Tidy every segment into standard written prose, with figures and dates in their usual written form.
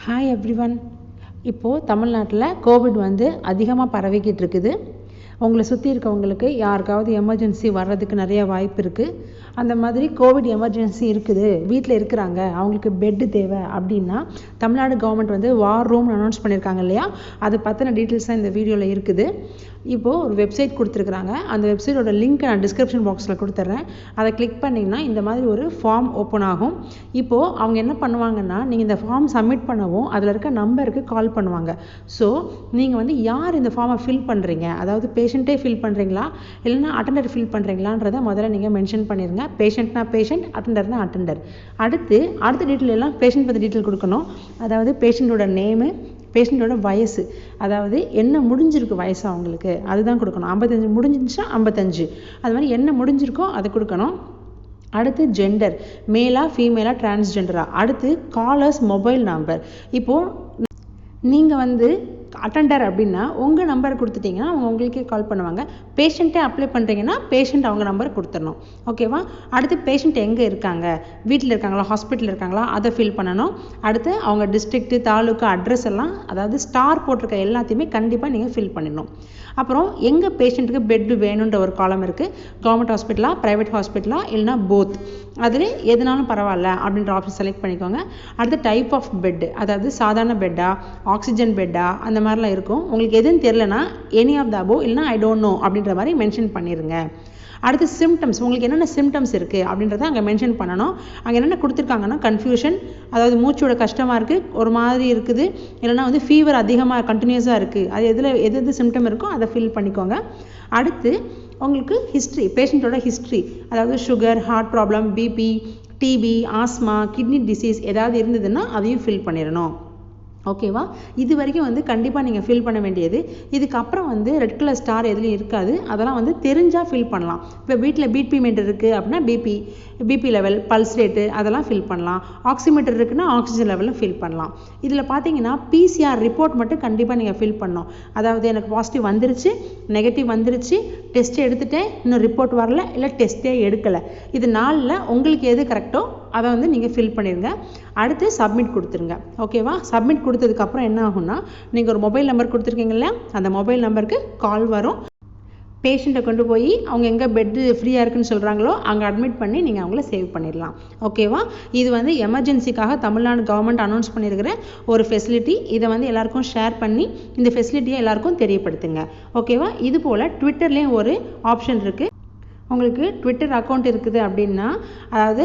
Hi everyone. இப்போது தமிழ்நாட்டில் Covid அதிகமாக பரவிக்கிட்டு இருக்குது. உங்களை சுற்றி இருக்கவங்களுக்கு யாருக்காவது எமர்ஜென்சி வர்றதுக்கு நிறைய வாய்ப்பு இருக்குது. அந்த மாதிரி கோவிட் எமர்ஜென்சி இருக்குது, வீட்டில் இருக்கிறாங்க, அவங்களுக்கு பெட்டு தேவை அப்படின்னா தமிழ்நாடு கவர்மெண்ட் வார் ரூம் அனௌன்ஸ் பண்ணியிருக்காங்க இல்லையா, அது பற்றின டீட்டெயில்ஸ் தான் இந்த வீடியோவில் இருக்குது. இப்போது ஒரு வெப்சைட் கொடுத்துருக்குறாங்க. அந்த வெப்சைட்டோட லிங்க் நான் டிஸ்கிரிப்ஷன் பாக்ஸில் கொடுத்துட்றேன். அதை கிளிக் பண்ணிங்கன்னா இந்த மாதிரி ஒரு ஃபார்ம் ஓப்பன் ஆகும். இப்போது அவங்க என்ன பண்ணுவாங்கன்னா, நீங்கள் இந்த ஃபார்ம் சப்மிட் பண்ணவும் அதில் இருக்க நம்பருக்கு கால் பண்ணுவாங்க. ஸோ நீங்கள் யார் இந்த ஃபார்மை ஃபில் பண்ணுறீங்க, அதாவது பேஷண்ட்டே ஃபில் பண்ணுறீங்களா இல்லைன்னா அட்டெண்டர் ஃபில் பண்ணுறீங்களான்றதை முதல்ல நீங்கள் மென்ஷன் பண்ணிடுங்க. பேஷண்ட்னா பேஷண்ட், அட்டெண்டர்னா அட்டெண்டர். அடுத்த டீட்டெயில் எல்லாம் பேஷண்ட் பற்றி டீட்டெயில் கொடுக்கணும். அதாவது பேஷண்ட்டோட நேமு, பேஷண்ட்டோட வயசு, அதாவது என்ன முடிஞ்சிருக்கு வயசு அவங்களுக்கு அதுதான் கொடுக்கணும். 55 முடிஞ்சிருந்துச்சுன்னா 55, அது மாதிரி என்ன முடிஞ்சிருக்கோ அதை கொடுக்கணும். அடுத்து ஜெண்டர், மேலா ஃபீமேலா டிரான்ஸ்ஜெண்டரா. அடுத்து காலர்ஸ் மொபைல் நம்பர். இப்போது நீங்கள் அட்டெண்டர் அப்படின்னா உங்கள் நம்பர் கொடுத்துட்டிங்கன்னா அவங்க உங்களுக்கே கால் பண்ணுவாங்க. பேஷண்ட்டே அப்ளை பண்ணுறீங்கன்னா பேஷண்ட் அவங்க நம்பர் கொடுத்துடணும். ஓகேவா? அடுத்து பேஷண்ட் எங்கே இருக்காங்க, வீட்டில் இருக்காங்களா ஹாஸ்பிட்டலில் இருக்காங்களா, அதை ஃபில் பண்ணணும். அடுத்து அவங்க டிஸ்ட்ரிக்ட்டு தாலுக்கா அட்ரஸ் எல்லாம், அதாவது ஸ்டார் போட்டிருக்க எல்லாத்தையுமே கண்டிப்பாக நீங்கள் ஃபில் பண்ணிடணும். அப்புறம் எங்கள் பேஷண்ட்டுக்கு பெட்டு வேணுன்ற ஒரு காலம் இருக்குது. கவர்மெண்ட் ஹாஸ்பிட்டலா, ப்ரைவேட் ஹாஸ்பிட்டலா, இல்லைனா போத், அதில் எதுனாலும் பரவாயில்ல அப்படின்ற ஆப்ஷன் செலக்ட் பண்ணிக்கோங்க. அடுத்து டைப் ஆஃப் பெட்டு, அதாவது சாதாரண பெட்டா, ஆக்சிஜன் பெட்டா, அந்த மாதிரிலாம் இருக்கும். உங்களுக்கு எதுன்னு தெரியலனா எனி ஆஃப் த அபோவ் இல்லைனா ஐ டோன்ட் நோ அப்படின்ற மாதிரி மென்ஷன் பண்ணிடுங்க. அடுத்து சிம்டம்ஸ், உங்களுக்கு என்னென்ன சிம்டம்ஸ் இருக்குது அப்படின்றத அங்கே மென்ஷன் பண்ணணும். அங்கே என்னென்ன கொடுத்துருக்காங்கன்னா கன்ஃபியூஷன், அதாவது மூச்சோட கஷ்டமாக இருக்குது, ஒரு மாதிரி இருக்குது, இல்லைனா ஃபீவர் அதிகமாக கண்டினியூஸாக இருக்குது, அது எது சிம்டம் இருக்கோ அதை ஃபில் பண்ணிக்கோங்க. அடுத்து உங்களுக்கு ஹிஸ்ட்ரி, பேஷண்ட்டோட ஹிஸ்ட்ரி, அதாவது sugar, heart problem, BP, TB, asthma, kidney disease ஏதாவது இருந்ததுன்னா அதையும் ஃபில் பண்ணிடணும். ஓகேவா? இது வரைக்கும் கண்டிப்பாக நீங்கள் ஃபில் பண்ண வேண்டியது. இதுக்கப்புறம் ரெட் கலர் ஸ்டார் எதுலையும் இருக்காது, அதெல்லாம் தெரிஞ்சால் ஃபில் பண்ணலாம். இப்போ வீட்டில் பிபி மீட்டர் இருக்குது அப்படின்னா பிபி லெவல், பல்ஸ் ரேட்டு அதெல்லாம் ஃபில் பண்ணலாம். ஆக்சிமீட்டர் இருக்குன்னா ஆக்சிஜன் லெவலில் ஃபில் பண்ணலாம். இதில் பார்த்தீங்கன்னா பிசிஆர் ரிப்போர்ட் மட்டும் கண்டிப்பாக நீங்கள் ஃபில் பண்ணணும். அதாவது எனக்கு பாசிட்டிவ் வந்துருச்சு, நெகட்டிவ் வந்துருச்சு, டெஸ்ட் எடுத்துகிட்டேன், இன்னும் ரிப்போர்ட் வரல, இல்லை டெஸ்ட்டே எடுக்கலை, இது நாளில் உங்களுக்கு எது கரெக்டோ அதை நீங்கள் ஃபில் பண்ணிடுங்க. அடுத்து சப்மிட் கொடுத்துருங்க. ஓகேவா? சப்மிட் கொடுத்ததுக்கப்புறம் என்ன ஆகும்னா, நீங்கள் ஒரு மொபைல் நம்பர் கொடுத்துருக்கீங்களா, அந்த மொபைல் நம்பருக்கு கால் வரும். பேஷண்ட்டை கொண்டு போய் அவங்க எங்கே பெட்டு ஃப்ரீயாக இருக்குன்னு சொல்கிறாங்களோ அங்கே அட்மிட் பண்ணி நீங்கள் அவங்கள சேவ் பண்ணிடலாம். ஓகேவா? இது எமர்ஜென்சிக்காக தமிழ்நாடு கவர்மெண்ட் அனௌன்ஸ் பண்ணியிருக்கிற ஒரு ஃபெசிலிட்டி. இதை எல்லாருக்கும் ஷேர் பண்ணி இந்த ஃபெசிலிட்டியை எல்லாருக்கும் தெரியப்படுத்துங்க. ஓகேவா? இது போல் ட்விட்டர்லேயும் ஒரு ஆப்ஷன் இருக்குது. உங்களுக்கு ட்விட்டர் அக்கௌண்ட் இருக்குது அப்படின்னா, அதாவது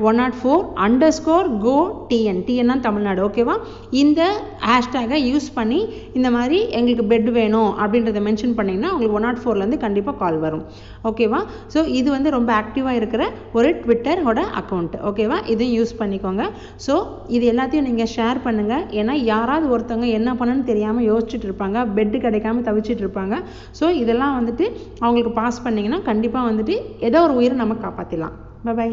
@104_GoTN, டிஎன்னா தமிழ்நாடு. ஓகேவா? இந்த ஹேஷ்டேகை யூஸ் பண்ணி இந்த மாதிரி எங்களுக்கு பெட் வேணும் அப்படின்றத மென்ஷன் பண்ணிங்கன்னா உங்களுக்கு 104 கண்டிப்பாக கால் வரும். ஓகேவா? ஸோ இது ரொம்ப ஆக்டிவாக இருக்கிற ஒரு ட்விட்டரோட அக்கௌண்ட். ஓகேவா? இதையும் யூஸ் பண்ணிக்கோங்க. ஸோ இது எல்லாத்தையும் நீங்கள் ஷேர் பண்ணுங்கள். ஏன்னா யாராவது ஒருத்தவங்க என்ன பண்ணணும்னு தெரியாமல் யோசிச்சுட்டு இருப்பாங்க, பெட்டு கிடைக்காம தவிச்சிட்டு இருப்பாங்க. ஸோ இதெல்லாம் அவங்களுக்கு பாஸ் பண்ணிங்கன்னா கண்டிப்பாக ஏதோ ஒரு உயிரை நம்ம காப்பாற்றிடலாம். பை.